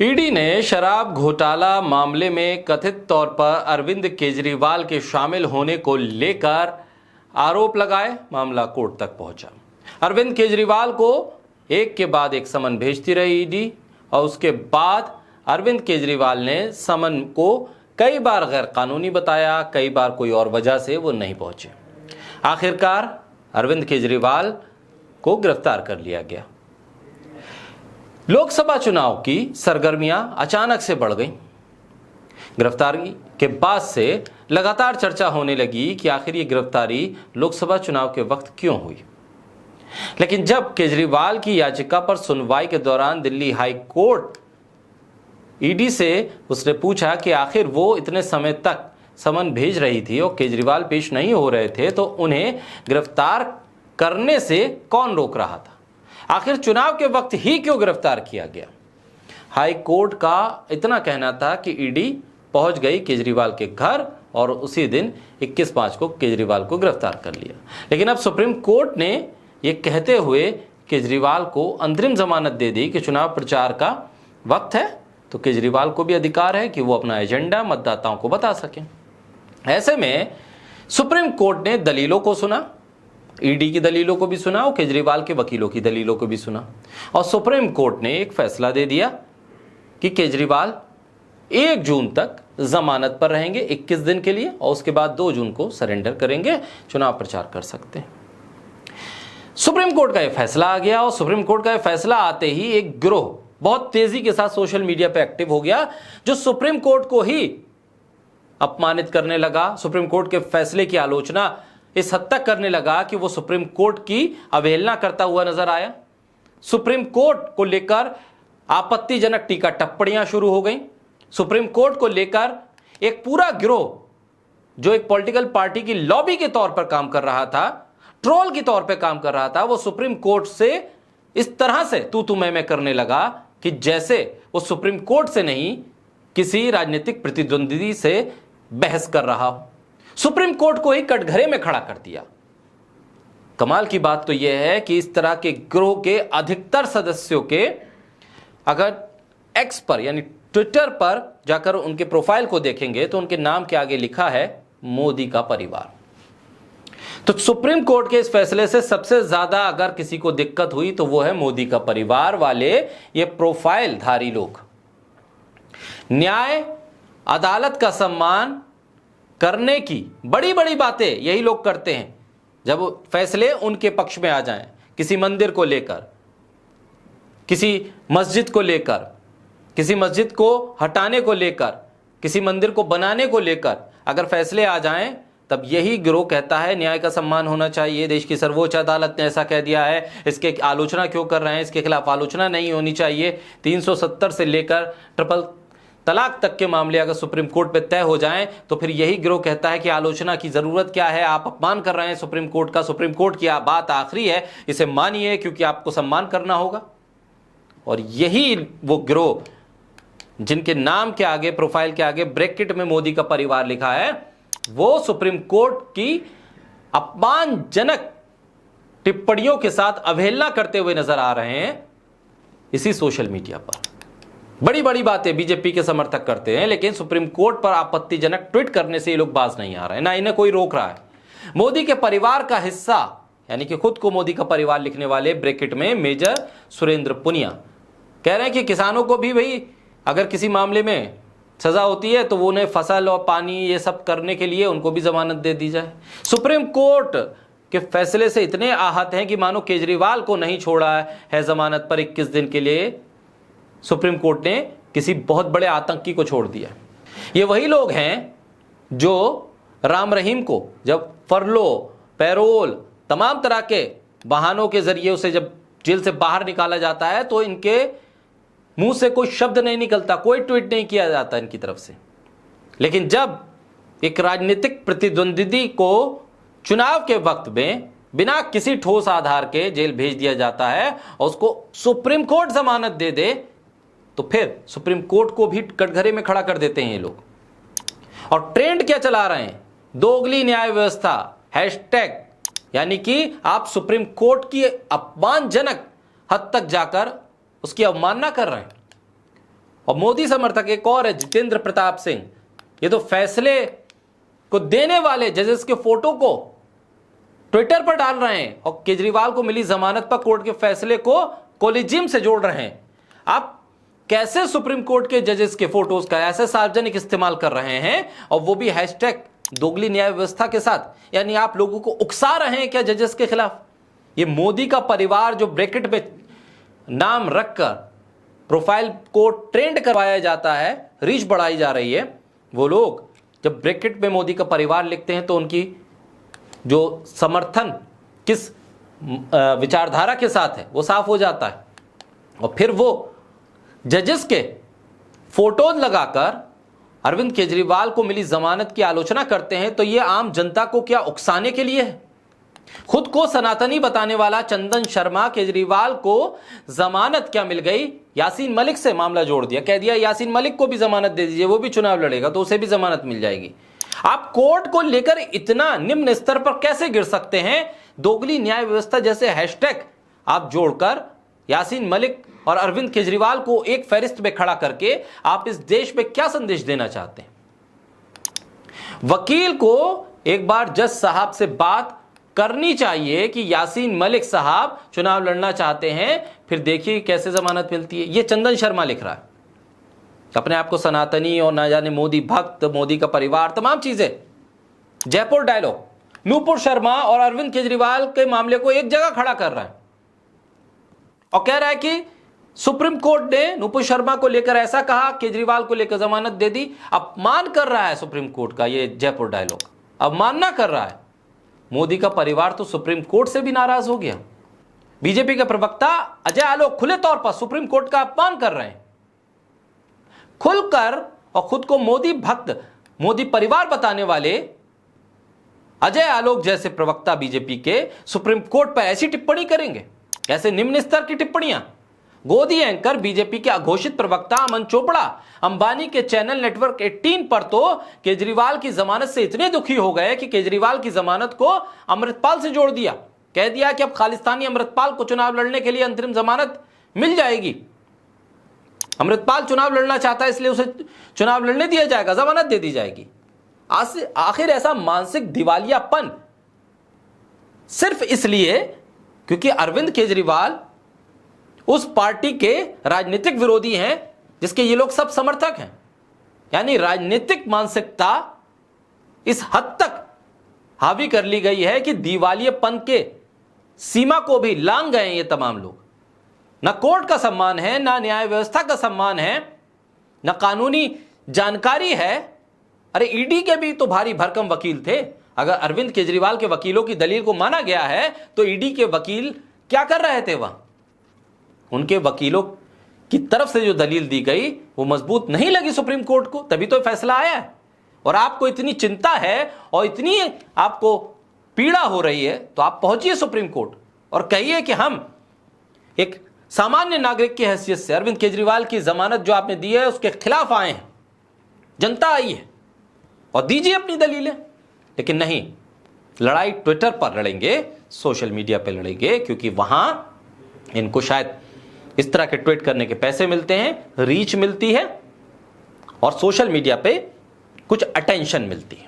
ED ने शराब घोटाला मामले में कथित तौर पर अरविंद केजरीवाल के शामिल होने को लेकर आरोप लगाए। मामला कोर्ट तक पहुंचा। अरविंद केजरीवाल को एक के बाद एक समन भेजती रही ईडी और उसके बाद अरविंद केजरीवाल ने समन को कई बार गैर कानूनी बताया, कई बार कोई और वजह से वो नहीं पहुंचे। आखिरकार अरविंद केजरीवाल को गिरफ्तार कर लिया गया। लोकसभा चुनाव की सरगर्मियां अचानक से बढ़ गईं। गिरफ्तारी के बाद से लगातार चर्चा होने लगी कि आखिर ये गिरफ्तारी लोकसभा चुनाव के वक्त क्यों हुई। लेकिन जब केजरीवाल की याचिका पर सुनवाई के दौरान दिल्ली हाई कोर्ट ईडी से उसने पूछा कि आखिर वो इतने समय तक समन भेज रही थी और केजरीवाल पेश नहीं हो रहे थे, तो उन्हें गिरफ्तार करने से कौन रोक रहा था? आखिर चुनाव के वक्त ही क्यों गिरफ्तार किया गया? हाई कोर्ट का इतना कहना था कि ईडी पहुंच गई केजरीवाल के घर और उसी दिन 21/5 को केजरीवाल को गिरफ्तार कर लिया। लेकिन अब सुप्रीम कोर्ट ने यह कहते हुए केजरीवाल को अंतरिम जमानत दे दी कि चुनाव प्रचार का वक्त है, तो केजरीवाल को भी अधिकार है कि वो अपना एजेंडा मतदाताओं को बता सकें। ऐसे में सुप्रीम कोर्ट ने दलीलों को सुना, ईडी की दलीलों को भी सुना और केजरीवाल के वकीलों की दलीलों को भी सुना, और सुप्रीम कोर्ट ने एक फैसला दे दिया कि केजरीवाल 1 जून तक जमानत पर रहेंगे 21 दिन के लिए, और उसके बाद 2 जून को सरेंडर करेंगे, चुनाव प्रचार कर सकते हैं। सुप्रीम कोर्ट का यह फैसला आ गया और सुप्रीम कोर्ट का यह फैसला आते ही एक गिरोह बहुत तेजी के साथ सोशल मीडिया पर एक्टिव हो गया, जो सुप्रीम कोर्ट को ही अपमानित करने लगा। सुप्रीम कोर्ट के फैसले की आलोचना इस हद तक करने लगा कि वो सुप्रीम कोर्ट की अवहेलना करता हुआ नजर आया। सुप्रीम कोर्ट को लेकर आपत्तिजनक टीका टिप्पणियां शुरू हो गई। सुप्रीम कोर्ट को लेकर एक पूरा गिरोह जो एक पॉलिटिकल पार्टी की लॉबी के तौर पर काम कर रहा था, ट्रोल के तौर पर काम कर रहा था, वो सुप्रीम कोर्ट से इस तरह से तू मैं करने लगा कि जैसे वो सुप्रीम कोर्ट से नहीं किसी राजनीतिक प्रतिद्वंदी से बहस कर रहा हो। सुप्रीम कोर्ट को ही कटघरे में खड़ा कर दिया। कमाल की बात तो यह है कि इस तरह के गिरोह के अधिकतर सदस्यों के अगर एक्स पर यानी ट्विटर पर जाकर उनके प्रोफाइल को देखेंगे तो उनके नाम के आगे लिखा है मोदी का परिवार। तो सुप्रीम कोर्ट के इस फैसले से सबसे ज्यादा अगर किसी को दिक्कत हुई तो वो है मोदी का परिवार वाले ये प्रोफाइल धारी लोग। न्याय अदालत का सम्मान करने की बड़ी बड़ी बातें यही लोग करते हैं जब फैसले उनके पक्ष में आ जाएं। किसी मंदिर को लेकर, किसी मस्जिद को लेकर, किसी मस्जिद को हटाने को लेकर, किसी मंदिर को बनाने को लेकर अगर फैसले आ जाएं, तब यही गिरोह कहता है न्याय का सम्मान होना चाहिए, देश की सर्वोच्च अदालत ने ऐसा कह दिया है, इसके आलोचना क्यों कर रहे हैं, इसके खिलाफ आलोचना नहीं होनी चाहिए। 370 से लेकर ट्रिपल तलाक तक के मामले अगर सुप्रीम कोर्ट पे तय हो जाएं तो फिर यही गिरोह कहता है कि आलोचना की जरूरत क्या है, आप अपमान कर रहे हैं सुप्रीम कोर्ट का, सुप्रीम कोर्ट की बात आखिरी है, इसे मानिए क्योंकि आपको सम्मान करना होगा। और यही वो गिरोह जिनके नाम के आगे, प्रोफाइल के आगे ब्रैकेट में मोदी का परिवार लिखा है, वो सुप्रीम कोर्ट की अपमानजनक टिप्पणियों के साथ अवहेलना करते हुए नजर आ रहे हैं इसी सोशल मीडिया पर। बड़ी बड़ी बातें बीजेपी के समर्थक करते हैं, लेकिन सुप्रीम कोर्ट पर आपत्तिजनक ट्वीट करने से ये लोग बाज नहीं आ रहे हैं, ना इन्हें कोई रोक रहा है। मोदी के परिवार का हिस्सा यानी कि खुद को मोदी का परिवार लिखने वाले ब्रैकेट में मेजर सुरेंद्र पुनिया कह रहे हैं कि किसानों को भी भाई अगर किसी मामले में सजा होती है तो वो उन्हें फसल और पानी ये सब करने के लिए उनको भी जमानत दे दी जाए। सुप्रीम कोर्ट के फैसले से इतने आहत हैं कि मानो केजरीवाल को नहीं छोड़ा है जमानत पर 21 दिन के लिए, सुप्रीम कोर्ट ने किसी बहुत बड़े आतंकी को छोड़ दिया। ये वही लोग हैं जो राम रहीम को जब फरलो, पैरोल, तमाम तरह के बहानों के जरिए उसे जब जेल से बाहर निकाला जाता है तो इनके मुंह से कोई शब्द नहीं निकलता, कोई ट्वीट नहीं किया जाता इनकी तरफ से। लेकिन जब एक राजनीतिक प्रतिद्वंदी को चुनाव के वक्त में बिना किसी ठोस आधार के जेल भेज दिया जाता है और उसको सुप्रीम कोर्ट जमानत दे दे, तो फिर सुप्रीम कोर्ट को भी कटघरे में खड़ा कर देते हैं ये लोग। और ट्रेंड क्या चला रहे हैं? दोगली न्याय व्यवस्था हैशटैग, यानी कि आप सुप्रीम कोर्ट की अपमानजनक हद तक जाकर उसकी अवमानना कर रहे हैं। और मोदी समर्थक एक और है जितेंद्र प्रताप सिंह, ये तो फैसले को देने वाले जजेस के फोटो को ट्विटर पर डाल रहे हैं और केजरीवाल को मिली जमानत पर कोर्ट के फैसले को कोलिजियम से जोड़ रहे हैं। आप कैसे सुप्रीम कोर्ट के जजेस के फोटोज का ऐसे सार्वजनिक इस्तेमाल कर रहे हैं, और वो भी हैशटैग दोगली न्याय व्यवस्था के साथ? यानी आप लोगों को उकसा रहे हैं क्या जजेस के खिलाफ? ये मोदी का परिवार जो ब्रैकेट में नाम रखकर प्रोफाइल को ट्रेंड करवाया जाता है, रीच बढ़ाई जा रही है, वो लोग जब ब्रैकेट में मोदी का परिवार लिखते हैं तो उनकी जो समर्थन किस विचारधारा के साथ है वो साफ हो जाता है। और फिर वो जजेस के फोटोज लगाकर अरविंद केजरीवाल को मिली जमानत की आलोचना करते हैं, तो ये आम जनता को क्या उकसाने के लिए है? खुद को सनातनी बताने वाला चंदन शर्मा केजरीवाल को जमानत क्या मिल गई? यासीन मलिक से मामला जोड़ दिया, कह दिया यासीन मलिक को भी जमानत दे दीजिए, वो भी चुनाव लड़ेगा तो उसे भी जमानत मिल जाएगी। आप कोर्ट को लेकर इतना निम्न स्तर पर कैसे गिर सकते हैं? दोगली न्याय व्यवस्था जैसे हैशटैग आप जोड़कर यासीन मलिक और अरविंद केजरीवाल को एक फहरिस्त में खड़ा करके आप इस देश में क्या संदेश देना चाहते हैं? वकील को एक बार जज साहब से बात करनी चाहिए कि यासीन मलिक साहब चुनाव लड़ना चाहते हैं, फिर देखिए कैसे जमानत मिलती है। ये चंदन शर्मा लिख रहा है, अपने आप को सनातनी और ना जाने मोदी भक्त, मोदी का परिवार, तमाम चीजें। जयपुर डायलॉग, नूपुर शर्मा और अरविंद केजरीवाल के मामले को एक जगह खड़ा कर रहा है और कह रहा है कि सुप्रीम कोर्ट ने नूपुर शर्मा को लेकर ऐसा कहा, केजरीवाल को लेकर जमानत दे दी। अपमान कर रहा है सुप्रीम कोर्ट का ये जयपुर डायलॉग, अवमानना कर रहा है। मोदी का परिवार तो सुप्रीम कोर्ट से भी नाराज हो गया। बीजेपी के प्रवक्ता अजय आलोक खुले तौर पर सुप्रीम कोर्ट का अपमान कर रहे हैं, खुलकर, और खुद को मोदी भक्त, मोदी परिवार बताने वाले अजय आलोक जैसे प्रवक्ता बीजेपी के सुप्रीम कोर्ट पर ऐसी टिप्पणी करेंगे? ऐसे निम्न स्तर की टिप्पणियां? गोदी एंकर बीजेपी के अघोषित प्रवक्ता अमन चोपड़ा अंबानी के चैनल नेटवर्क 18 पर तो केजरीवाल की जमानत से इतने दुखी हो गए कि केजरीवाल की जमानत को अमृतपाल से जोड़ दिया। कह दिया कि अब खालिस्तानी अमृतपाल को चुनाव लड़ने के लिए अंतरिम जमानत मिल जाएगी। अमृतपाल चुनाव लड़ना चाहता है इसलिए उसे चुनाव लड़ने दिया जाएगा, जमानत दे दी जाएगी। आखिर ऐसा मानसिक दिवालियापन सिर्फ इसलिए क्योंकि अरविंद केजरीवाल उस पार्टी के राजनीतिक विरोधी हैं जिसके ये लोग सब समर्थक हैं। यानी राजनीतिक मानसिकता इस हद तक हावी कर ली गई है कि दिवालियेपन के सीमा को भी लांघ गए ये तमाम लोग। ना कोर्ट का सम्मान है, ना न्याय व्यवस्था का सम्मान है, ना कानूनी जानकारी है। अरे ईडी के भी तो भारी भरकम वकील थे। अगर अरविंद केजरीवाल के वकीलों की दलील को माना गया है तो ईडी के वकील क्या कर रहे थे वहां? उनके वकीलों की तरफ से जो दलील दी गई वो मजबूत नहीं लगी सुप्रीम कोर्ट को, तभी तो फैसला आया है। और आपको इतनी चिंता है और इतनी आपको पीड़ा हो रही है तो आप पहुंचिए सुप्रीम कोर्ट और कहिए कि हम एक सामान्य नागरिक की हैसियत से अरविंद केजरीवाल की जमानत जो आपने दी है उसके खिलाफ आए हैं, जनता आई है, और दीजिए अपनी दलीलें। लेकिन नहीं, लड़ाई ट्विटर पर लड़ेंगे, सोशल मीडिया पर लड़ेंगे, क्योंकि वहां इनको शायद इस तरह के ट्वीट करने के पैसे मिलते हैं, रीच मिलती है और सोशल मीडिया पे कुछ अटेंशन मिलती है।